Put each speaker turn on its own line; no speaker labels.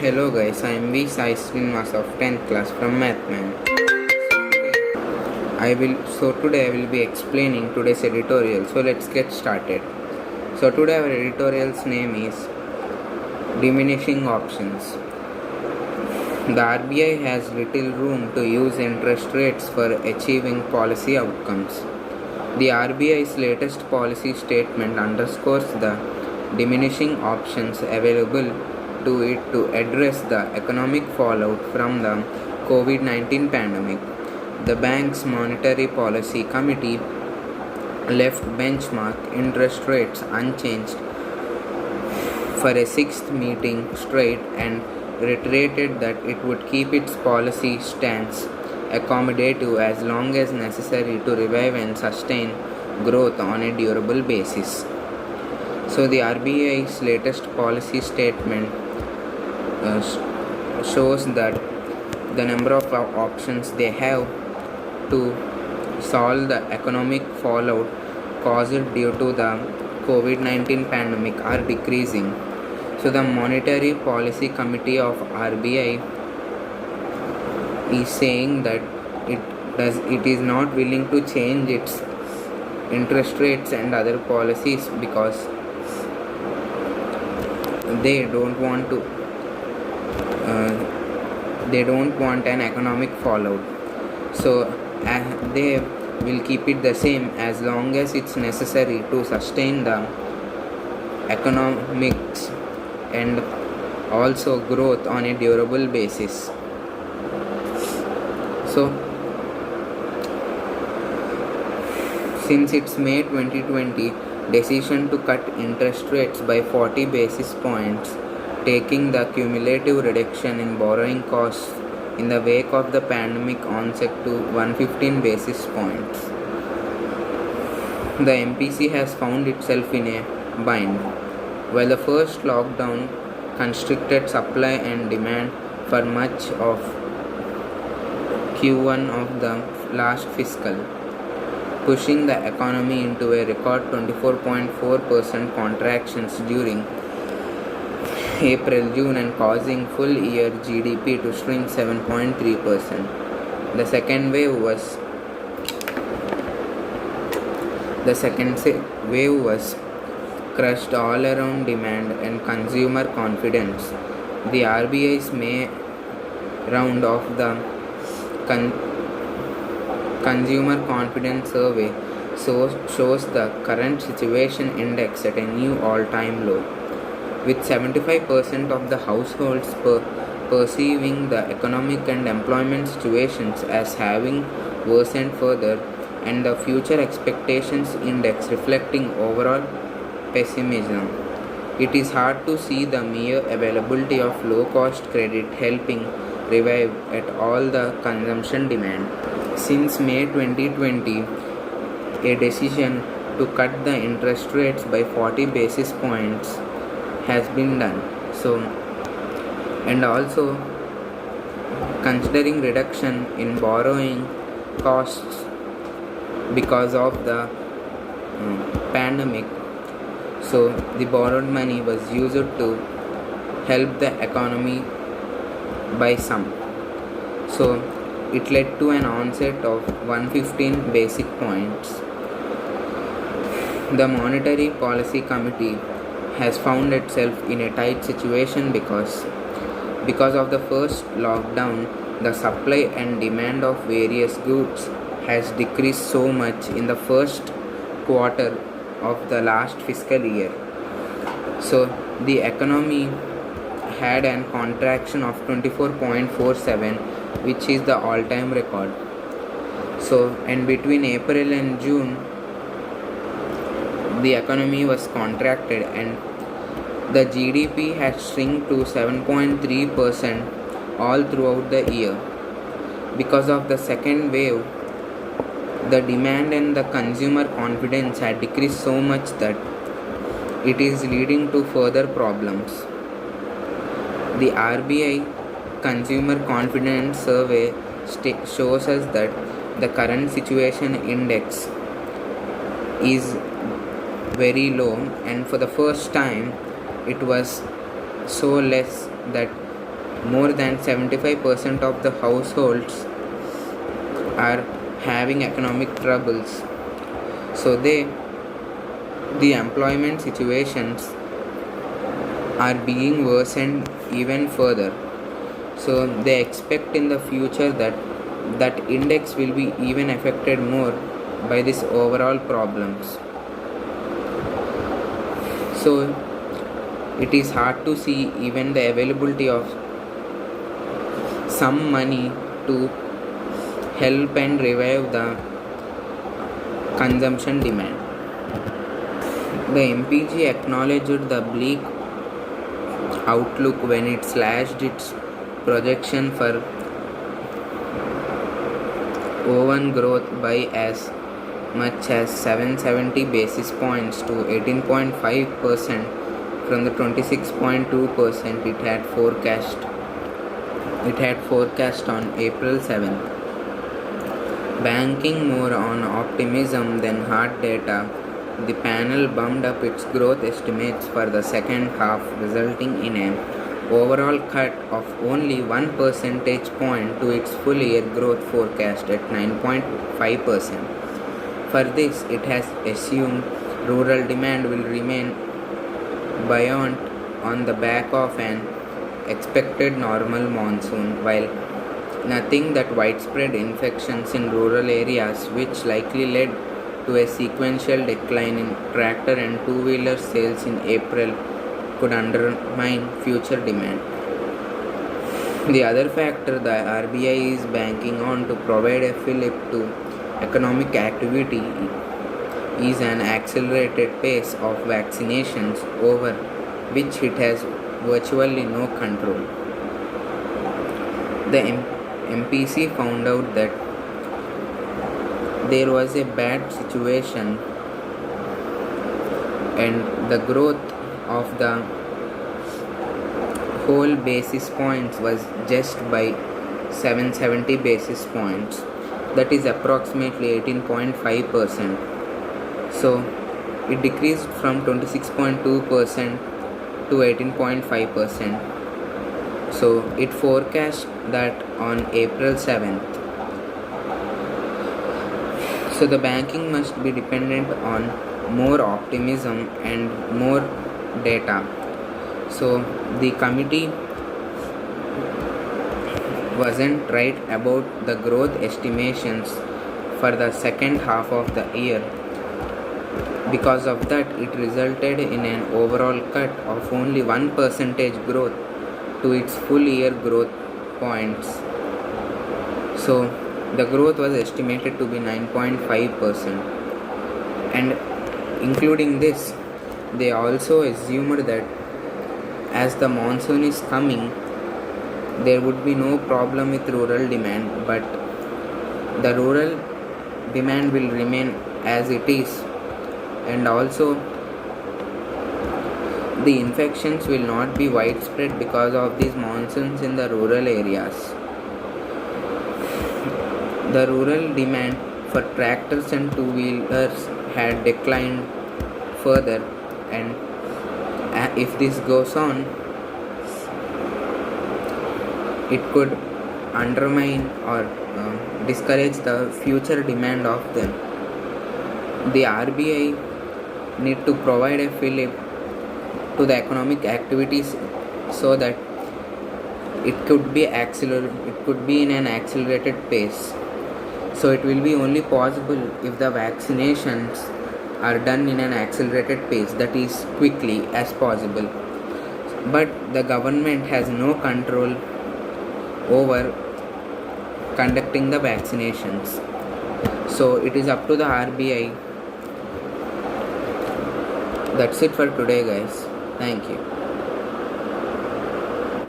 Hello guys, I am V. Sai Srinivas of 10th class from Mathman. Today I will be explaining today's editorial. So let's get started. So today our editorial's name is Diminishing Options. The RBI has little room to use interest rates for achieving policy outcomes. The RBI's latest policy statement underscores the diminishing options available to it to address the economic fallout from the COVID-19 pandemic. The bank's Monetary Policy Committee left benchmark interest rates unchanged for a sixth meeting straight and reiterated that it would keep its policy stance accommodative as long as necessary to revive and sustain growth on a durable basis. So the RBI's latest policy statement shows that the number of options they have to solve the economic fallout caused due to the COVID-19 pandemic are decreasing. So the Monetary Policy Committee of RBI is saying that it is not willing to change its interest rates and other policies because they don't want to they don't want an economic fallout. So they will keep it the same as long as it's necessary to sustain the economics and also growth on a durable basis. So since its May 2020 decision to cut interest rates by 40 basis points, taking the cumulative reduction in borrowing costs in the wake of the pandemic onset to 115 basis points, the MPC has found itself in a bind. While the first lockdown constricted supply and demand for much of Q1 of the last fiscal, pushing the economy into a record 24.4% contractions during April-June and causing full year GDP to shrink 7.3%. The second wave was crushed all around demand and consumer confidence. The RBI's May round of the Consumer Confidence Survey shows the current situation index at a new all-time low, with 75% of the households perceiving the economic and employment situations as having worsened further, and the future expectations index reflecting overall pessimism. It is hard to see the mere availability of low-cost credit helping revive at all the consumption demand. Since May 2020, a decision to cut the interest rates by 40 basis points has been done. So, and also considering reduction in borrowing costs because of the pandemic, so the borrowed money was used to help the economy by some. So it led to an onset of 115 basic points. The Monetary Policy Committee has found itself in a tight situation because of the first lockdown, the supply and demand of various goods has decreased so much in the first quarter of the last fiscal year. So the economy had a contraction of 24.47, which is the all-time record. So, and between April and June, the economy was contracted and the GDP had shrunk to 7.3% all throughout the year. Because of the second wave, the demand and the consumer confidence had decreased so much that it is leading to further problems. The RBI Consumer Confidence Survey shows us that the current situation index is very low, and for the first time it was so less that more than 75% of the households are having economic troubles. So the employment situations are being worsened even further. So they expect in the future that index will be even affected more by these overall problems. So it is hard to see even the availability of some money to help and revive the consumption demand. The MPG acknowledged the bleak outlook when it slashed its projection for O1 growth by as much as 770 basis points to 18.5% from the 26.2% it had forecast on April 7th. Banking more on optimism than hard data, the panel bumped up its growth estimates for the second half, resulting in an overall cut of only 1 percentage point to its full year growth forecast at 9.5%. For this, it has assumed rural demand will remain buoyant on the back of an expected normal monsoon, while nothing that widespread infections in rural areas, which likely led to a sequential decline in tractor and two-wheeler sales in April, could undermine future demand. The other factor the RBI is banking on to provide a fillip to economic activity is an accelerated pace of vaccinations over which it has virtually no control. The MPC found out that there was a bad situation and the growth of the whole basis points was just by 770 basis points, that is approximately 18.5%. So it decreased from 26.2% to 18.5%. So it forecast that on April 7th. So the banking must be dependent on more optimism and more data. So the committee wasn't right about the growth estimations for the second half of the year. Because of that, it resulted in an overall cut of only 1 percentage growth to its full year growth points. So the growth was estimated to be 9.5%. And including this, they also assumed that as the monsoon is coming, there would be no problem with rural demand, but the rural demand will remain as it is, and also the infections will not be widespread because of these monsoons in the rural areas. The rural demand for tractors and two-wheelers had declined further, and if this goes on, it could undermine or discourage the future demand of them. The RBI need to provide a fillip to the economic activities so that it could be in an accelerated pace. So it will be only possible if the vaccinations are done in an accelerated pace, that is quickly as possible. But the government has no control over conducting the vaccinations. So it is up to the RBI. That's it for today, guys. Thank you.